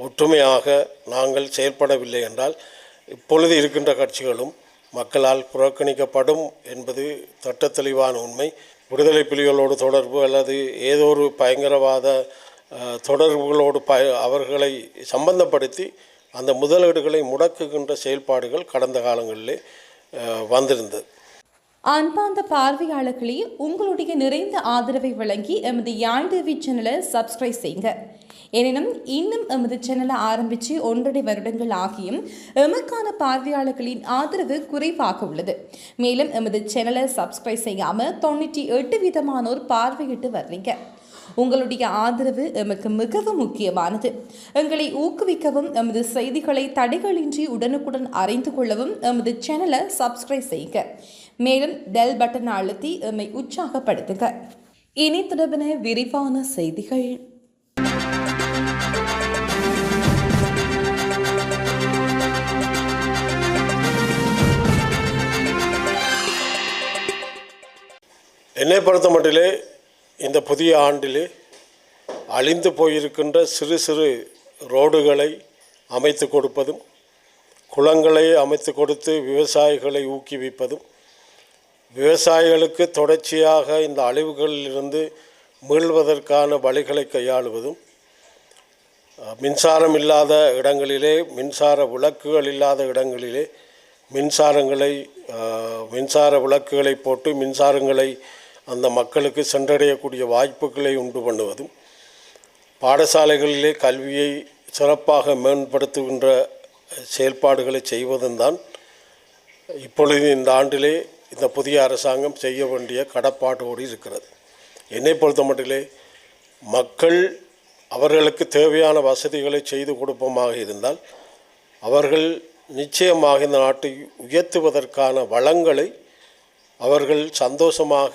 ஒற்றுமையாக நாங்கள் செயல்படவில்லை என்றால் இப்பொழுது இருக்கின்ற கட்சிகளும் மக்களால் புறக்கணிக்கப்படும் என்பது திட்டத்தெளிவான உண்மை. விடுதலை புலிகளோடு தொடர்பு அல்லது ஏதோ ஒரு பயங்கரவாத தொடர்புகளோடு அவர்களை சம்பந்தப்படுத்தி அந்த முதலீடுகளை முடக்குகின்ற செயல்பாடுகள் கடந்த காலங்களிலே வந்திருந்தது. அன்பார்ந்த பார்வையாளர்களே, உங்களுடைய நிறைந்த ஆதரவை வழங்கி எமது யாழ் டிவி சேனலை சப்ஸ்கிரைப் செய்யுங்க. எனினும் இன்னும் எமது சேனலை ஆரம்பித்து 1.5 வருடங்கள் ஆகியும் எமக்கான பார்வையாளர்களின் ஆதரவு குறைவாக உள்ளது. மேலும் எமது சேனலை சப்ஸ்கிரைப் செய்யாமல் 98% பார்வையிட்டு வர்றீங்க. உங்களுடைய ஆதரவு எமக்கு மிகவும் முக்கியமானது. எங்களை ஊக்குவிக்கவும் எமது செய்திகளை தடைகளின்றி உடனுக்குடன் அறிந்து கொள்ளவும் எமது சேனலை சப்ஸ்கிரைப் செய்யுங்க. மேலும் பெல் பட்டன் அழுத்தி எம்மை உற்சாகப்படுத்துங்க. இனி தொடர்பான விரிவான செய்திகள். என்னை பொறுத்த மட்டிலே இந்த புதிய ஆண்டிலே அழிந்து போயிருக்கின்ற சிறு சிறு ரோடுகளை அமைத்து கொடுப்பதும், குளங்களை அமைத்து கொடுத்து விவசாயிகளை ஊக்குவிப்பதும், விவசாயிகளுக்கு தொடர்ச்சியாக இந்த அழிவுகளிலிருந்து மீள்வதற்கான வழிகளை கையாளுவதும், மின்சாரம் இல்லாத இடங்களிலே, மின்சார விளக்குகள் இல்லாத இடங்களிலே மின்சார விளக்குகளை போட்டு மின்சாரங்களை அந்த மக்களுக்கு சென்றடையக்கூடிய வாய்ப்புகளை உண்டு பண்ணுவதும், பாடசாலைகளிலே கல்வியை சிறப்பாக மேம்படுத்துகின்ற செயல்பாடுகளை செய்வதும் தான் இப்பொழுது இந்த ஆண்டிலே இந்த புதிய அரசாங்கம் செய்ய வேண்டிய கடப்பாட்டோடு இருக்கிறது. என்னை பொறுத்த மட்டிலே மக்கள் அவர்களுக்கு தேவையான வசதிகளை செய்து கொடுப்போமாக இருந்தால் அவர்கள் நிச்சயமாக இந்த நாட்டை உயர்த்துவதற்கான வளங்களை அவர்கள் சந்தோஷமாக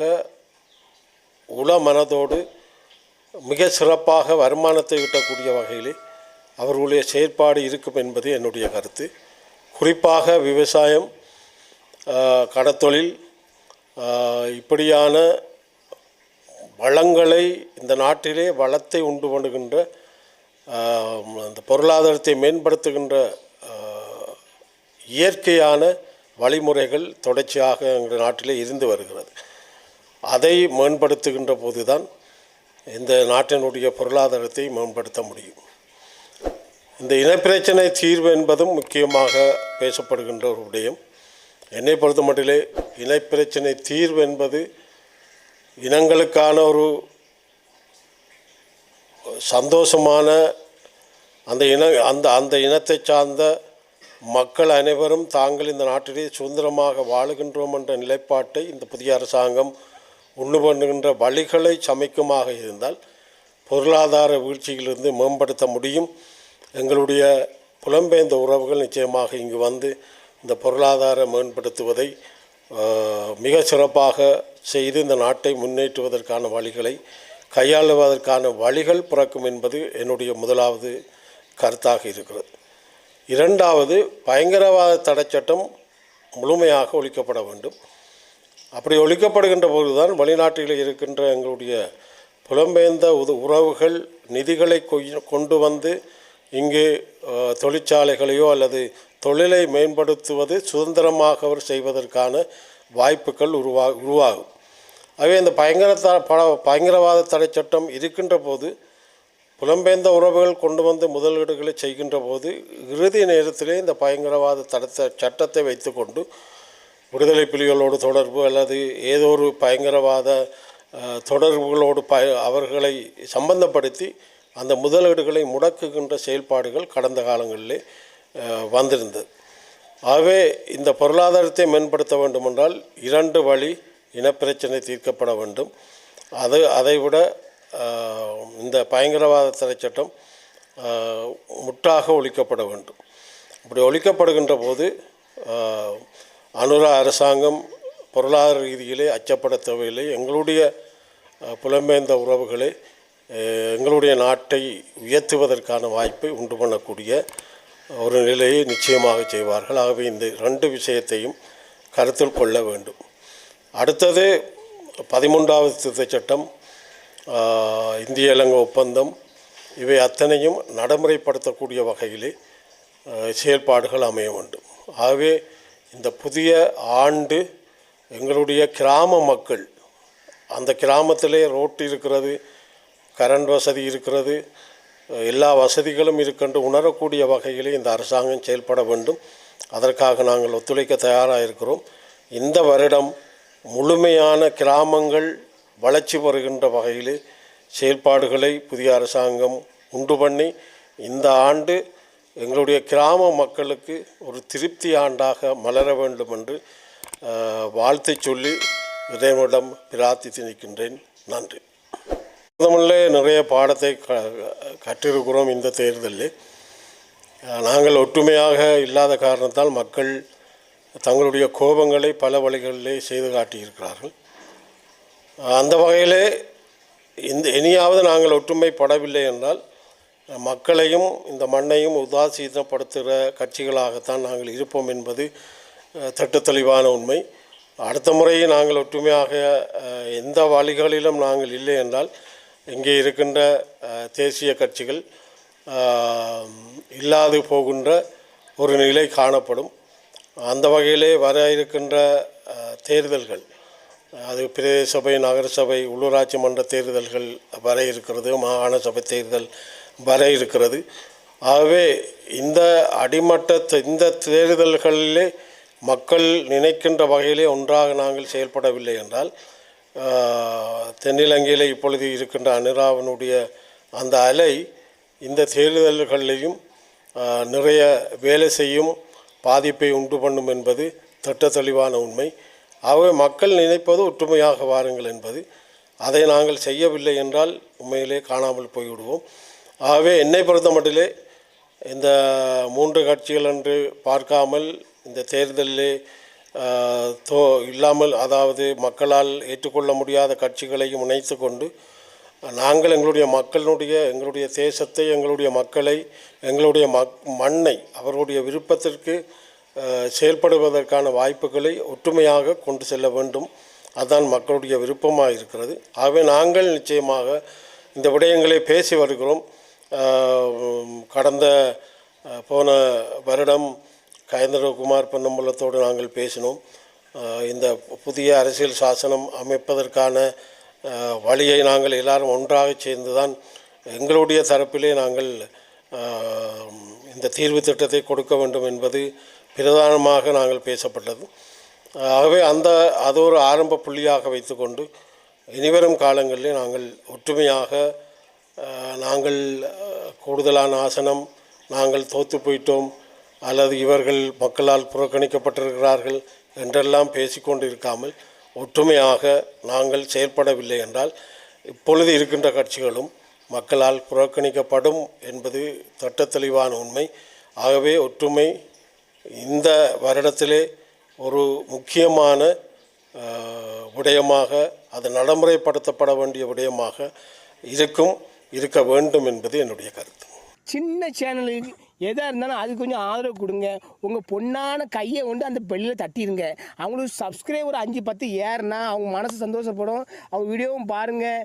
உள மனதோடு மிக சிறப்பாக வருமானத்தை ஈட்டக்கூடிய வகையிலே அவர்களுடைய செயற்பாடு இருக்கும் என்பது என்னுடைய கருத்து. குறிப்பாக விவசாயம், கடத்தொழில், இப்படியான வளங்களை இந்த நாட்டிலே வளத்தை உண்டு பண்ணுகின்ற அந்த பொருளாதாரத்தை மேம்படுத்துகின்ற இயற்கையான வழிமுறைகள் தொடர்ச்சியாக எங்கள் நாட்டிலே இருந்து வருகிறது. அதை மேம்படுத்துகின்ற போது தான் இந்த நாட்டினுடைய பொருளாதாரத்தை மேம்படுத்த முடியும். இந்த இனப்பிரச்சனை தீர்வு என்பதும் முக்கியமாக பேசப்படுகின்ற ஒரு விடயம். என்னை பொறுத்த மட்டிலே இனப்பிரச்சனை தீர்வு என்பது இனங்களுக்கான ஒரு சந்தோஷமான அந்த இனத்தை சார்ந்த மக்கள் அனைவரும் தாங்கள் இந்த நாட்டிலே சுதந்திரமாக வாழுகின்றோம் என்ற நிலைப்பாட்டை இந்த புதிய அரசாங்கம் உண்டு பண்ணுகின்ற வழிகளை சமைக்குமாக இருந்தால் பொருளாதார வீழ்ச்சியிலிருந்து மேம்படுத்த முடியும். எங்களுடைய புலம்பெயர்ந்த உறவுகள் நிச்சயமாக இங்கு வந்து இந்த பொருளாதார மேம்படுத்துவதை மிக சிறப்பாக செய்து இந்த நாட்டை முன்னேற்றுவதற்கான வழிகளை கையாளுவதற்கான வழிகள் பிறக்கும் என்பது என்னுடைய முதலாவது கருத்தாக இருக்கிறது. இரண்டாவது, பயங்கரவாத தடைச்சட்டம் முழுமையாக ஒழிக்கப்பட வேண்டும். அப்படி ஒழிக்கப்படுகின்ற போதுதான் வெளிநாட்டில் இருக்கின்ற எங்களுடைய புலம்பெயர்ந்த உறவுகள் நிதிகளை கொண்டு வந்து இங்கு தொழிற்சாலைகளையோ அல்லது தொழிலை மேம்படுத்துவது சுதந்திரமாக அவர் செய்வதற்கான வாய்ப்புகள் உருவாகும். ஆகவே இந்த பயங்கரவாத தடை சட்டம் இருக்கின்ற போது புலம்பெயர்ந்த உறவுகள் கொண்டு வந்து முதலீடுகளை செய்கின்ற போது இறுதி நேரத்திலே இந்த பயங்கரவாத சட்டத்தை வைத்துக்கொண்டு விடுதலை புலிகளோடு தொடர்பு அல்லது ஏதோ ஒரு பயங்கரவாத தொடர்புகளோடு அவர்களை சம்பந்தப்படுத்தி அந்த முதலீடுகளை முடக்குகின்ற செயல்பாடுகள் கடந்த காலங்களிலே வந்திருந்தது. ஆகவே இந்த பொருளாதாரத்தை மேம்படுத்த வேண்டுமென்றால் 2 வழி இனப்பிரச்சனை தீர்க்கப்பட வேண்டும். அதைவிட இந்த பயங்கரவாத தடை சட்டம் முற்றாக ஒழிக்கப்பட வேண்டும். அப்படி ஒழிக்கப்படுகின்ற போது அனுரா அரசாங்கம் பொருளாதார ரீதியிலே அச்சப்பட தேவையில்லை. எங்களுடைய புலம்பெயர்ந்த உறவுகளை எங்களுடைய நாட்டை உயர்த்துவதற்கான வாய்ப்பை உண்டு பண்ணக்கூடிய ஒரு நிலையை நிச்சயமாக செய்வார்கள். ஆகவே இந்த 2 விஷயத்தையும் கருத்தில் கொள்ள வேண்டும். அடுத்தது 13வது திருத்தச் சட்டம், இந்திய இலங்கை ஒப்பந்தம், இவை அத்தனையும் நடைமுறைப்படுத்தக்கூடிய வகையிலே செயல்பாடுகள் அமைய வேண்டும். ஆகவே இந்த புதிய ஆண்டு எங்களுடைய கிராம மக்கள், அந்த கிராமத்திலே ரோட்டு இருக்கிறது, கரண்ட் வசதி இருக்கிறது, எல்லா வசதிகளும் இருக்கின்ற உணரக்கூடிய வகையிலே இந்த அரசாங்கம் செயல்பட வேண்டும். அதற்காக நாங்கள் ஒத்துழைக்க தயாராக இருக்கிறோம். இந்த வருடம் முழுமையான கிராமங்கள் வளர்ச்சி வருகின்ற வகையிலே செயல்பாடுகளை புதிய அரசாங்கம் உண்டு பண்ணி இந்த ஆண்டு எங்களுடைய கிராம மக்களுக்கு ஒரு திருப்தி ஆண்டாக மலர வேண்டும் என்று வாழ்த்து சொல்லி இறைவனிடம் பிரார்த்தித்து நிற்கின்றேன். நன்றி. தமிழிலே நிறைய பாடத்தை கற்றிருக்கிறோம். இந்த தேர்தலில் நாங்கள் ஒற்றுமையாக இல்லாத காரணத்தால் மக்கள் தங்களுடைய கோபங்களை பல வழிகளிலே செய்து காட்டியிருக்கிறார்கள். அந்த வகையிலே இனியாவது நாங்கள் ஒற்றுமைப்படவில்லை என்றால் மக்களையும் இந்த மண்ணையும் உதாசீனப்படுத்துகிற கட்சிகளாகத்தான் நாங்கள் இருப்போம் என்பது திட்டத்தெளிவான உண்மை. அடுத்த முறை நாங்கள் ஒற்றுமையாக எந்த வழிகளிலும் நாங்கள் இல்லை என்றால் இங்கே இருக்கின்ற தேசிய கட்சிகள் இல்லாது போகின்ற ஒரு நிலை காணப்படும். அந்த வகையிலே வர இருக்கின்ற தேர்தல்கள், அது பிரதேச சபை, நகரசபை, உள்ளூராட்சி மன்ற தேர்தல்கள் வர இருக்கிறது, மாகாண சபை தேர்தல் வர இருக்கிறது. ஆகவே இந்த அடிமட்ட இந்த தேர்தல்களிலே மக்கள் நினைக்கின்ற வகையிலே ஒன்றாக நாங்கள் செயல்படவில்லை என்றால் தென்னிலங்கையில் இப்பொழுது இருக்கின்ற அனுராவனுடைய அந்த அலை இந்த தேர்தல்களிலையும் நிறைய வேலை செய்யும், பாதிப்பை உண்டு பண்ணும் என்பது திட்டத்தெளிவான உண்மை. ஆகவே மக்கள் நினைப்பது ஒற்றுமையாக வாருங்கள் என்பது. அதை நாங்கள் செய்யவில்லை என்றால் உண்மையிலே காணாமல் போய்விடுவோம். ஆகவே என்னை பொறுத்த மட்டிலே இந்த 3 கட்சிகள் என்று பார்க்காமல் இந்த தேர்தலிலே இல்லாமல், அதாவது மக்களால் ஏற்றுக்கொள்ள முடியாத கட்சிகளையும் இணைத்து கொண்டு நாங்கள் எங்களுடைய தேசத்தை, எங்களுடைய மக்களை, எங்களுடைய மண்ணை அவர்களுடைய விருப்பத்திற்கு செயல்படுவதற்கான வாய்ப்புகளை ஒற்றுமையாக கொண்டு செல்ல வேண்டும். அதுதான் மக்களுடைய விருப்பமாக இருக்கிறது. ஆகவே நாங்கள் நிச்சயமாக இந்த விடயங்களை பேசி வருகிறோம். கடந்த போன வருடம் கயேந்திரகுமார் பொன்னம்பலத்தோடு நாங்கள் பேசினோம். இந்த புதிய அரசியல் சாசனம் அமைப்பதற்கான வழியை நாங்கள் எல்லாரும் ஒன்றாக சேர்ந்து தான் எங்களுடைய தரப்பிலே நாங்கள் இந்த தீர்வு திட்டத்தை கொடுக்க வேண்டும் என்பது பிரதானமாக நாங்கள் பேசப்பட்டது. ஆகவே அது ஒரு ஆரம்ப புள்ளியாக வைத்துக்கொண்டு இனிவரும் காலங்களிலே நாங்கள் ஒற்றுமையாக நாங்கள் கூடுதலான ஆசனம், நாங்கள் தோற்று போயிட்டோம் அல்லது இவர்கள் மக்களால் புறக்கணிக்கப்பட்டிருக்கிறார்கள் என்றெல்லாம் பேசிக்கொண்டு இருக்காமல் ஒற்றுமையாக நாங்கள் செயல்படவில்லை என்றால் இப்பொழுது இருக்கின்ற கட்சிகளும் மக்களால் புறக்கணிக்கப்படும் என்பது திட்டத்தெளிவான உண்மை. ஆகவே ஒற்றுமை இந்த வருடத்திலே ஒரு முக்கியமான விடயமாக, அது நடைமுறைப்படுத்தப்பட வேண்டிய விடயமாக இருக்க வேண்டும் என்பது என்னுடைய கருத்து. சின்ன சேனலுக்கு எதாக இருந்தாலும் அது கொஞ்சம் ஆதரவு கொடுங்க. உங்கள் பொண்ணான கையை கொண்டு அந்த பெல்லில் தட்டிடுங்க. அவங்களுக்கு சப்ஸ்கிரைபர் 5-10 ஏறுனா அவங்க மனசு சந்தோஷப்படும். அவங்க வீடியோவும் பாருங்கள்.